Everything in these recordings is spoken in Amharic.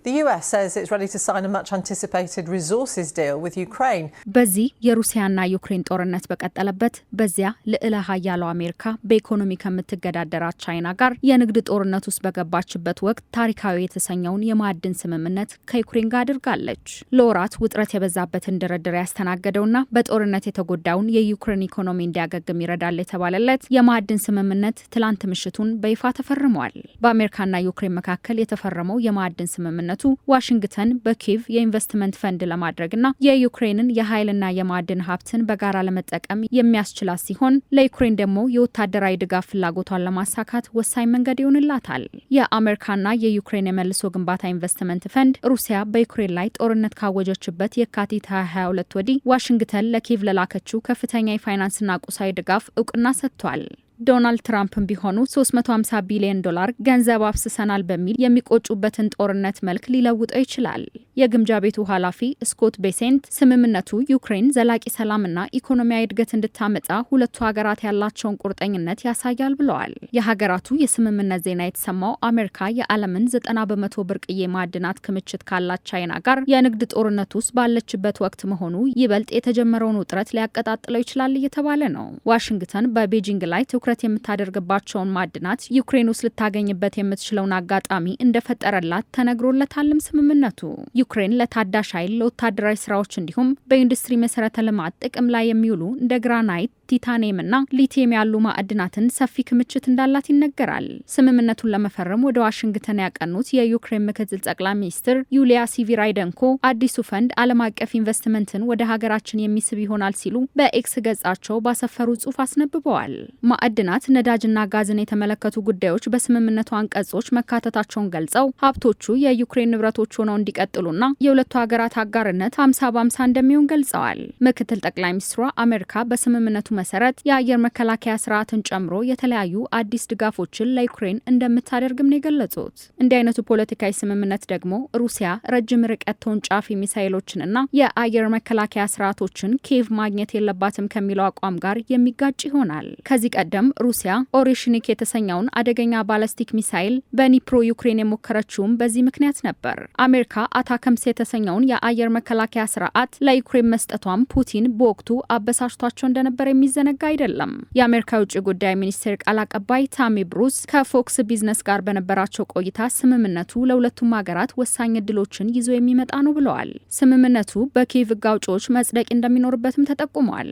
The US says it's ready to sign a much anticipated resources deal with Ukraine. በዚህ የሩሲያና ዩክሬን ጦርነት በቀጠለበት በዚያ ልዕለ ኃያሉ አሜሪካ በኢኮኖሚ ከምትገዳደራት ቻይና ጋር የንግድ ጦርነት ውስጥ በገባችበት ወቅት ታሪካዊ የተሰኘውን የማዕድን ስምምነት ከዩክሬን ጋር አድርጋለች። ለወራት ውጥረት የበዛበትን ድርድር ያስተናገደውና በጦርነት የተጎዳውን የዩክሬን ኢኮኖሚ እንዲያገግም ይረዳል የተባለለት የማዕድን ስምምነት ትላንት ምሽቱን በይፋ ተፈርሟል። በአሜሪካና ዩክሬን መካከል የተፈረመው የማዕድን ስምምነት ዋሽንግተን በኪየቭ የኢንቨስትመንት ፈንድ ለማድረግና የዩክሬንን የኃይልና የማዕድን ሀብትን በጋራ ለመጠቀም የሚያስችላት ሲሆን ለዩክሬን ደግሞ የወታደራዊ ድጋፍ ፍላጎቷን ለማሳካት ወሳኝ መንገድ ይሆንላታል። የአሜሪካና የዩክሬን የመልሶ ግንባታ ኢንቨስትመንት ፈንድ ሩሲያ በዩክሬን ላይ ጦርነት ካወጀችበት የካቲት 2022 ወዲህ ዋሽንግተን ለኪየቭ ለላከችው ከፍተኛ የፋይናንስና ቁሳዊ ድጋፍ እውቅና ሰጥቷል። ዶናልድ ትራምፕም ቢሆኑ $350 ቢሊዮን ገንዘብ አፍስሰናል በሚል የሚቆጩበትን ጦርነት መልክ ሊለውጠው ይችላል። የግምጃ ቤቱ ኃላፊ ስኮት ቤሴንት ስምምነቱ ዩክሬን ዘላቂ ሰላምና ኢኮኖሚያዊ እድገት እንድታመጣ ሁለቱ ሀገራት ያላቸውን ቁርጠኝነት ያሳያል ብለዋል። የሀገራቱ የስምምነት ዜና የተሰማው አሜሪካ የዓለምን 90% ብርቅዬ ማዕድናት ክምችት ካላት ቻይና ጋር የንግድ ጦርነት ውስጥ ባለችበት ወቅት መሆኑ ይበልጥ የተጀመረውን ውጥረት ሊያቀጣጥለው ይችላል እየተባለ ነው። ዋሽንግተን በቤጂንግ ላይ ትኩረት የምታደርግባቸውን ማዕድናት ዩክሬን ውስጥ ልታገኝበት የምትችለውን አጋጣሚ እንደፈጠረላት ተነግሮለታልም ስምምነቱ። ዩክሬን ለታዳሽ ኃይል፣ ለወታደራዊ ስራዎች እንዲሁም በኢንዱስትሪ መሰረተ ልማት ጥቅም ላይ የሚውሉ እንደ ግራናይት፣ ቲታኒየም እና ሊቲየም ያሉ ማዕድናትን ሰፊ ክምችት እንዳላት ይነገራል። ስምምነቱን ለመፈረም ወደ ዋሽንግተን ያቀኑት የዩክሬን ምክትል ጠቅላይ ሚኒስትር ዩሊያ ሲቪራይደንኮ አዲሱ ፈንድ ዓለም አቀፍ ኢንቨስትመንትን ወደ ሀገራችን የሚስብ ይሆናል ሲሉ በኤክስ ገጻቸው ባሰፈሩ ጽሑፍ አስነብበዋል። ማዕድናት፣ ነዳጅና ጋዝን የተመለከቱ ጉዳዮች በስምምነቱ አንቀጾች መካተታቸውን ገልጸው ሀብቶቹ የዩክሬን ንብረቶች ሆነው እንዲቀጥሉና የሁለቱ ሀገራት አጋርነት 50-50 እንደሚሆን ገልጸዋል። ምክትል ጠቅላይ ሚኒስትሯ አሜሪካ በስምምነቱ መሰረት የአየር መከላከያ ስርዓትን ጨምሮ የተለያዩ አዲስ ድጋፎችን ለዩክሬን እንደምታደርግም ነው የገለጹት። እንዲህ አይነቱ ፖለቲካዊ ስምምነት ደግሞ ሩሲያ ረጅም ርቀት ተወንጫፊ ሚሳይሎችንና የአየር መከላከያ ስርዓቶችን ኪየቭ ማግኘት የለባትም ከሚለው አቋም ጋር የሚጋጭ ይሆናል። ከዚህ ቀደም ሩሲያ ኦሬሽኒክ የተሰኘውን አደገኛ ባላስቲክ ሚሳይል በኒፕሮ ዩክሬን የሞከረችውም በዚህ ምክንያት ነበር። አሜሪካ አታከምስ የተሰኘውን የአየር መከላከያ ስርዓት ለዩክሬን መስጠቷም ፑቲን በወቅቱ አበሳጭቷቸው እንደነበር የሚዘነጋ አይደለም። የአሜሪካ የውጭ ጉዳይ ሚኒስቴር ቃል አቀባይ ታሚ ብሩስ ከፎክስ ቢዝነስ ጋር በነበራቸው ቆይታ ስምምነቱ ለሁለቱም ሀገራት ወሳኝ እድሎችን ይዞ የሚመጣ ነው ብለዋል። ስምምነቱ በኪየቭ ሕግ አውጪዎች መጽደቅ እንደሚኖርበትም ተጠቁሟል።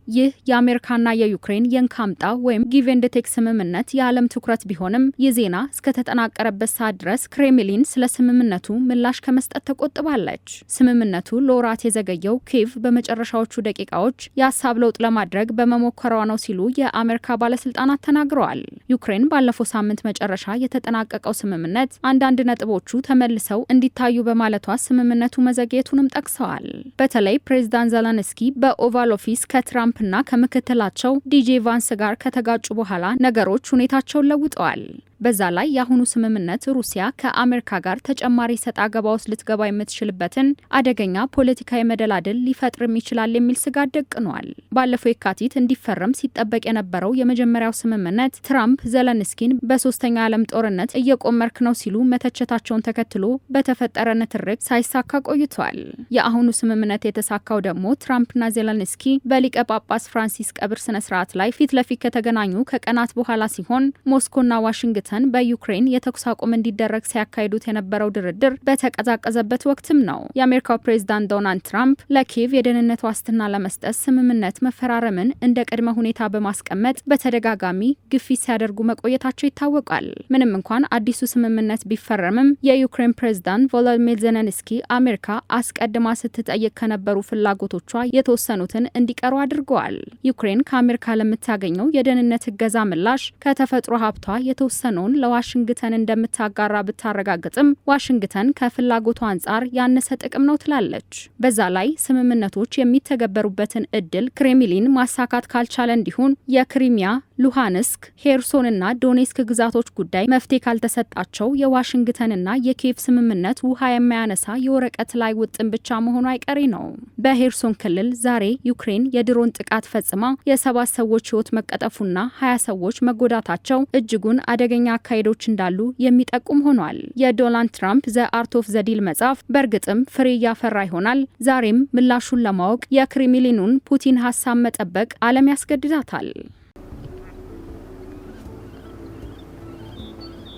ይህ የአሜሪካና የዩክሬን የንካምጣ ወይም ጊቭ ኤንድ ቴክ ስምምነት የዓለም ትኩረት ቢሆንም ይህ ዜና እስከተጠናቀረበት ሰዓት ድረስ ክሬምሊን ስለ ስምምነቱ ምላሽ ከመስጠት ተቆጥባለች። ስምምነቱ ለወራት የዘገየው ኪየቭ በመጨረሻዎቹ ደቂቃዎች የሀሳብ ለውጥ ለማድረግ በመሞከሯ ነው ሲሉ የአሜሪካ ባለስልጣናት ተናግረዋል። ዩክሬን ባለፈው ሳምንት መጨረሻ የተጠናቀቀው ስምምነት አንዳንድ ነጥቦቹ ተመልሰው እንዲታዩ በማለቷ ስምምነቱ መዘግየቱንም ጠቅሰዋል። በተለይ ፕሬዚዳንት ዘለንስኪ በኦቫል ኦፊስ ከትራምፕ እና ከምክትላቸው ዲጄ ቫንስ ጋር ከተጋጩ በኋላ ነገሮች ሁኔታቸውን ለውጠዋል። በዛ ላይ የአሁኑ ስምምነት ሩሲያ ከአሜሪካ ጋር ተጨማሪ ሰጣ ገባ ውስጥ ልትገባ የምትችልበትን አደገኛ ፖለቲካዊ መደላድል ሊፈጥርም ይችላል የሚል ስጋት ደቅኗል። ባለፈው የካቲት እንዲፈረም ሲጠበቅ የነበረው የመጀመሪያው ስምምነት ትራምፕ ዘለንስኪን በሶስተኛው የዓለም ጦርነት እየቆመርክ ነው ሲሉ መተቸታቸውን ተከትሎ በተፈጠረ ንትርክ ሳይሳካ ቆይቷል። የአሁኑ ስምምነት የተሳካው ደግሞ ትራምፕና ዘለንስኪ በሊቀ ጳጳስ ፍራንሲስ ቀብር ስነስርዓት ላይ ፊት ለፊት ከተገናኙ ከቀናት በኋላ ሲሆን ሞስኮና ዋሽንግተን በዩክሬን የተኩስ አቁም እንዲደረግ ሲያካሂዱት የነበረው ድርድር በተቀዛቀዘበት ወቅትም ነው። የአሜሪካው ፕሬዝዳንት ዶናልድ ትራምፕ ለኪየቭ የደህንነት ዋስትና ለመስጠት ስምምነት መፈራረምን እንደ ቅድመ ሁኔታ በማስቀመጥ በተደጋጋሚ ግፊት ሲያደርጉ መቆየታቸው ይታወቃል። ምንም እንኳን አዲሱ ስምምነት ቢፈረምም የዩክሬን ፕሬዝዳንት ቮሎዲሚር ዜሌንስኪ አሜሪካ አስቀድማ ስትጠይቅ ከነበሩ ፍላጎቶቿ የተወሰኑትን እንዲቀሩ አድርገዋል። ዩክሬን ከአሜሪካ ለምታገኘው የደህንነት እገዛ ምላሽ ከተፈጥሮ ሀብቷ የተወሰኑ ለዋሽንግተን እንደምታጋራ ብታረጋግጥም ዋሽንግተን ከፍላጎቱ አንጻር ያነሰ ጥቅም ነው ትላለች። በዛ ላይ ስምምነቶች የሚተገበሩበትን እድል ክሬምሊን ማሳካት ካልቻለ እንዲሁም የክሪሚያ ሉሃንስክ፣ ሄርሶንና ዶኔስክ ግዛቶች ጉዳይ መፍትሄ ካልተሰጣቸው የዋሽንግተንና የኪየቭ ስምምነት ውሃ የማያነሳ የወረቀት ላይ ውጥን ብቻ መሆኑ አይቀሬ ነው። በሄርሶን ክልል ዛሬ ዩክሬን የድሮን ጥቃት ፈጽማ የ7 ሰዎች ሕይወት መቀጠፉና 20 ሰዎች መጎዳታቸው እጅጉን አደገኛ አካሄዶች እንዳሉ የሚጠቁም ሆኗል። የዶናልድ ትራምፕ ዘ አርት ኦፍ ዘ ዲል መጽሐፍ በእርግጥም ፍሬ እያፈራ ይሆናል? ዛሬም ምላሹን ለማወቅ የክሬምሊኑን ፑቲን ሀሳብ መጠበቅ ዓለም ያስገድዳታል።